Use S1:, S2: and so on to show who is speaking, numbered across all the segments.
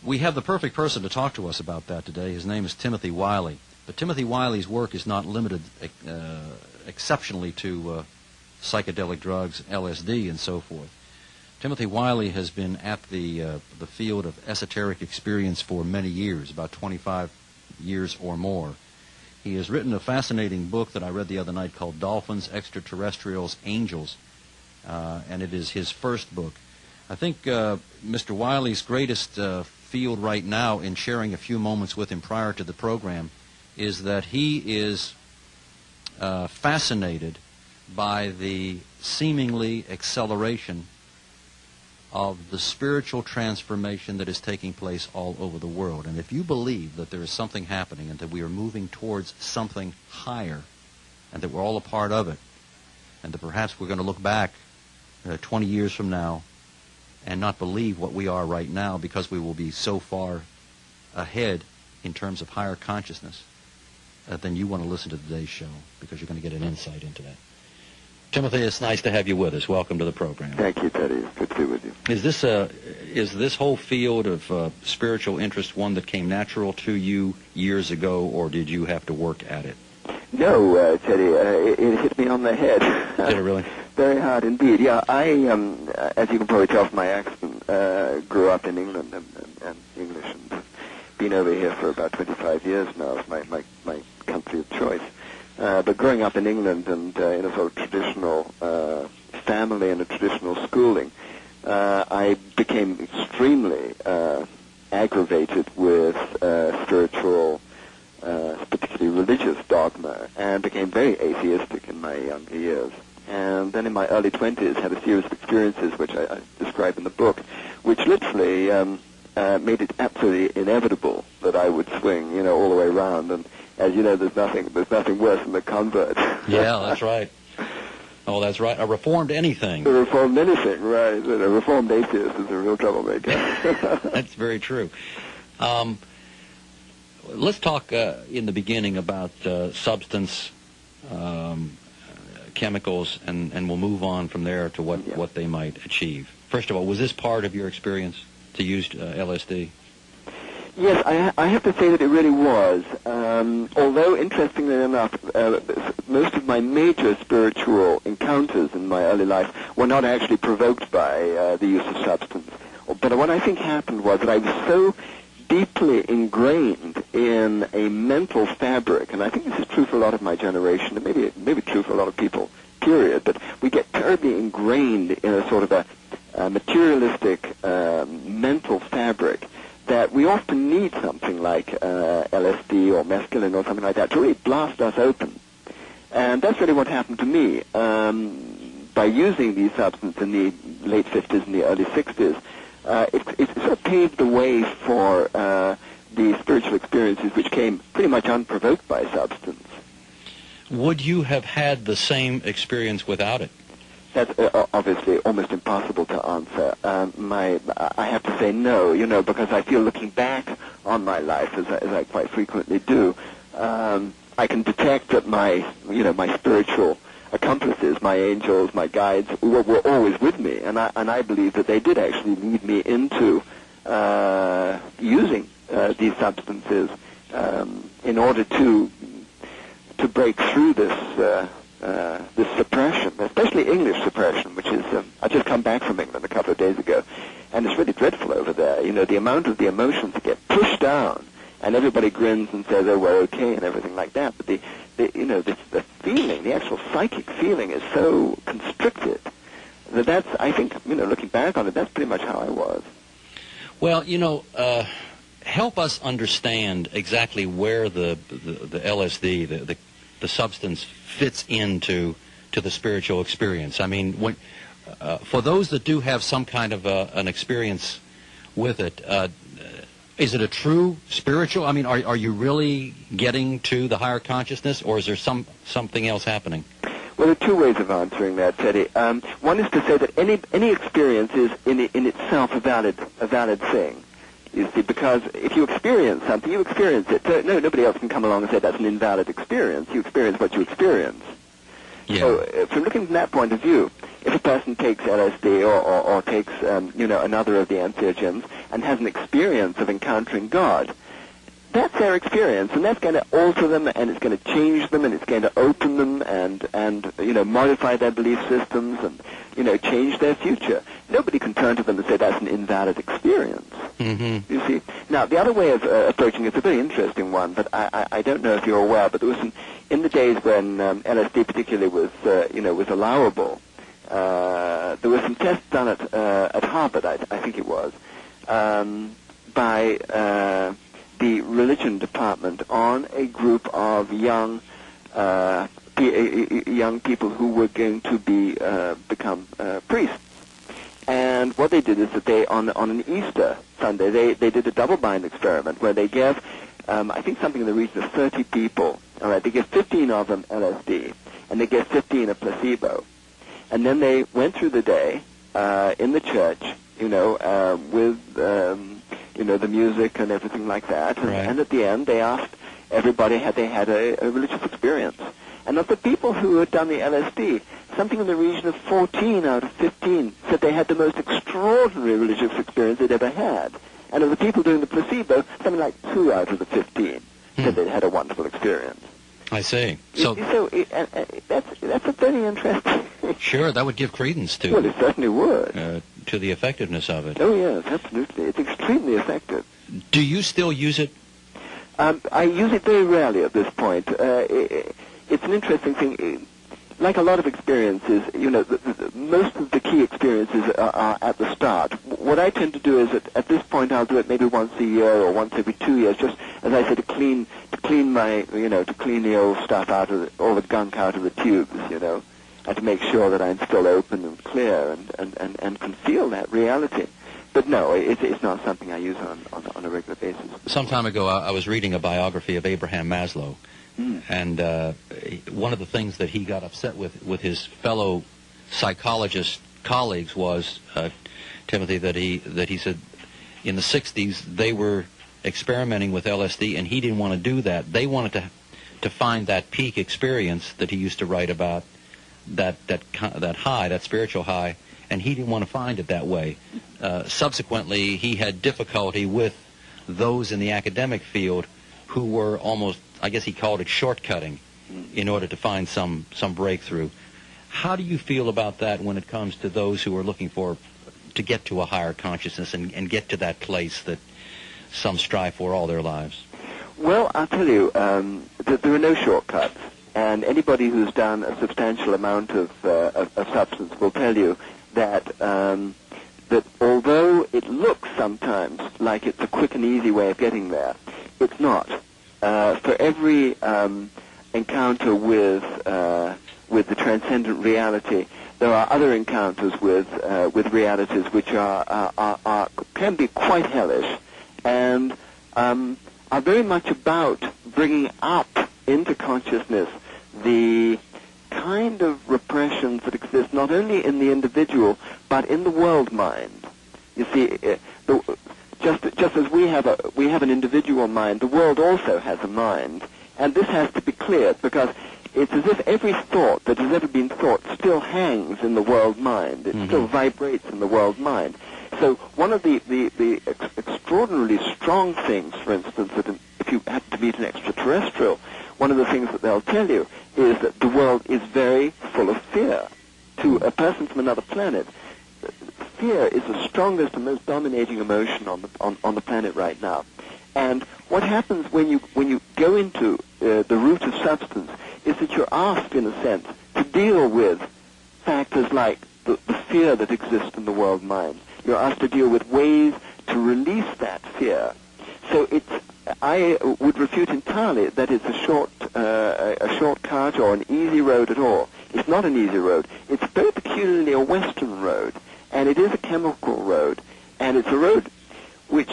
S1: We have the perfect person to talk to us about that today. His name is Timothy Wyllie. But Timothy Wyllie's work is not limited exceptionally to psychedelic drugs, LSD, and so forth. Timothy Wyllie has been at the field of esoteric experience for many years, about 25 years or more. He has written a fascinating book that I read the other night called Dolphins, Extraterrestrials, Angels, and it is his first book. I think Mr. Wyllie's greatest field right now in sharing a few moments with him prior to the program is that he is fascinated by the seemingly acceleration of the spiritual transformation that is taking place all over the world. And if you believe that there is something happening and that we are moving towards something higher and that we're all a part of it, and that perhaps we're going to look back 20 years from now and not believe what we are right now because we will be so far ahead in terms of higher consciousness, then you want to listen to today's show because you're going to get an insight into that. Timothy, it's nice to have you with us. Welcome to the program.
S2: Thank you, Teddy. It's good to be with you.
S1: Is this whole field of spiritual interest one that came natural to you years ago, or did you have to work at it?
S2: No, Teddy, it hit me on the head.
S1: Did it really?
S2: Very hard indeed. Yeah, I, as you can probably tell from my accent, grew up in England and English, and been over here for about 25 years now. It's my country of choice. But growing up in England and in a sort of traditional family and a traditional schooling, I became extremely aggravated with spiritual, particularly religious dogma, and became very atheistic in my younger years. And then in my early 20s had a series of experiences, which I describe in the book, which literally made it absolutely inevitable that I would swing, all the way around. And as you know, there's nothing worse than the convert.
S1: Yeah, that's right. Oh, that's right. A reformed anything.
S2: A reformed anything, right. A reformed atheist is a real troublemaker.
S1: That's very true. Let's talk in the beginning about substance, chemicals, and we'll move on from there to what they might achieve. First of all, was this part of your experience to use LSD?
S2: Yes, I have to say that it really was. Although, interestingly enough, most of my major spiritual encounters in my early life were not actually provoked by the use of substance. But what I think happened was that I was so deeply ingrained in a mental fabric, and I think this is true for a lot of my generation, and maybe true for a lot of people, period, but we get terribly ingrained in a sort of a materialistic mental fabric that we often need something like LSD or mescaline or something like that to really blast us open. And that's really what happened to me. By using these substances in the late 50s and the early 60s, it sort of paved the way for the spiritual experiences which came pretty much unprovoked by substance.
S1: Would you have had the same experience without it?
S2: That's obviously almost impossible to answer. I have to say no, because I feel looking back on my life, as I quite frequently do, I can detect that my spiritual accomplices, my angels, my guides, were always with me, and I believe that they did actually lead me into using these substances in order to break through this suppression, especially English suppression, which is, I've just come back from England a couple of days ago, and it's really dreadful over there. The amount of the emotions that get pushed down, and everybody grins and says, oh, we're okay, and everything like that, but the feeling, the actual psychic feeling is so constricted that's, I think, looking back on it, that's pretty much how I was.
S1: Well, help us understand exactly where the LSD, the substance fits into the spiritual experience. I mean, when for those that do have some kind of an experience with it, is it a true spiritual? I mean, are you really getting to the higher consciousness, or is there something else happening?
S2: Well, there are two ways of answering that, Teddy. One is to say that any experience is in itself a valid thing. You see, because if you experience something, you experience it. Nobody else can come along and say that's an invalid experience. You experience what you experience.
S1: Yeah.
S2: So, from looking from that point of view, if a person takes LSD or takes, another of the entheogens, and has an experience of encountering God, that's their experience, and that's going to alter them, and it's going to change them, and it's going to open them, and modify their belief systems, and change their future. Nobody can turn to them and say that's an invalid experience.
S3: Mm-hmm.
S2: You see. Now, the other way of approaching it's a very interesting one, but I don't know if you're aware, but there was in the days when LSD particularly was allowable. There were some tests done at Harvard, I think it was, by the religion department on a group of young people who were going to become priests. And what they did is that they, on an Easter Sunday, they did a double-blind experiment where they gave, I think something in the region of 30 people, all right, they gave 15 of them LSD, and they gave 15 a placebo. And then they went through the day in the church, with the music and everything like that. And,
S3: right.
S2: And at the end, they asked everybody had they had a religious experience. And of the people who had done the LSD, something in the region of 14 out of 15 said they had the most extraordinary religious experience they'd ever had. And of the people doing the placebo, something like 2 out of the 15 said they'd had a wonderful experience.
S3: I see. So
S2: that's a very interesting...
S3: Sure, that would give credence to...
S2: Well, it certainly would.
S3: To the effectiveness of it.
S2: Oh, yes, absolutely. It's extremely effective.
S3: Do you still use it?
S2: I use it very rarely at this point. It's an interesting thing. Like a lot of experiences, most of the key experiences are at the start. What I tend to do is at this point I'll do it maybe once a year or once every 2 years, just as I said, to clean the old stuff out of all the gunk out of the tubes, and to make sure that I'm still open and clear and can feel that reality. But no, it's not something I use on a regular basis.
S3: Some time ago, I was reading a biography of Abraham Maslow, and one of the things that he got upset with his fellow psychologist colleagues was, Timothy, that he said in the 60s they were experimenting with LSD, and he didn't want to do that. They wanted to find that peak experience that he used to write about, that high, that spiritual high, and he didn't want to find it that way. Subsequently, he had difficulty with those in the academic field who were almost, I guess he called it shortcutting, in order to find some breakthrough. How do you feel about that when it comes to those who are looking to get to a higher consciousness and get to that place that some strive for all their lives?
S2: Well, I'll tell you, there are no shortcuts. And anybody who's done a substantial amount of substance will tell you that that although it looks sometimes like it's a quick and easy way of getting there, it's not. For every encounter with the transcendent reality, there are other encounters with realities which can be quite hellish, and are very much about bringing up into consciousness the kind of repressions that exist not only in the individual but in the world mind. You see, just as we have an individual mind, the world also has a mind, and this has to be cleared because it's as if every thought that has ever been thought still hangs in the world mind. It still vibrates in the world mind. So one of the extraordinarily strong things, for instance, that if you had to meet an extraterrestrial, one of the things that they'll tell you is that the world is very full of fear. To a person from another planet, fear is the strongest and most dominating emotion on the planet right now. And what happens when you go into the root of substance is that you're asked, in a sense, to deal with factors like the fear that exists in the world mind. You're asked to deal with ways to release that fear. So I would refute entirely that it's a shortcut or an easy road at all. It's not an easy road. It's very peculiarly a Western road, and it is a chemical road, and it's a road which,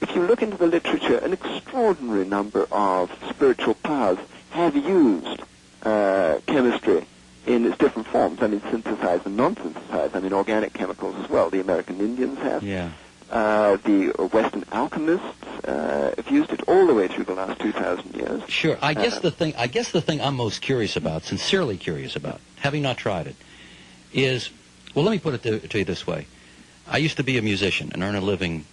S2: if you look into the literature, an extraordinary number of spiritual powers have used chemistry in its different forms. I mean, synthesized and non-synthesized. I mean, organic chemicals as well. The American Indians have.
S3: Yeah.
S2: The Western alchemists have used it all the way through the last 2,000 years.
S3: Sure. I guess the thing I'm most curious about, sincerely curious about, having not tried it, is, well, let me put it to you this way. I used to be a musician and earn a living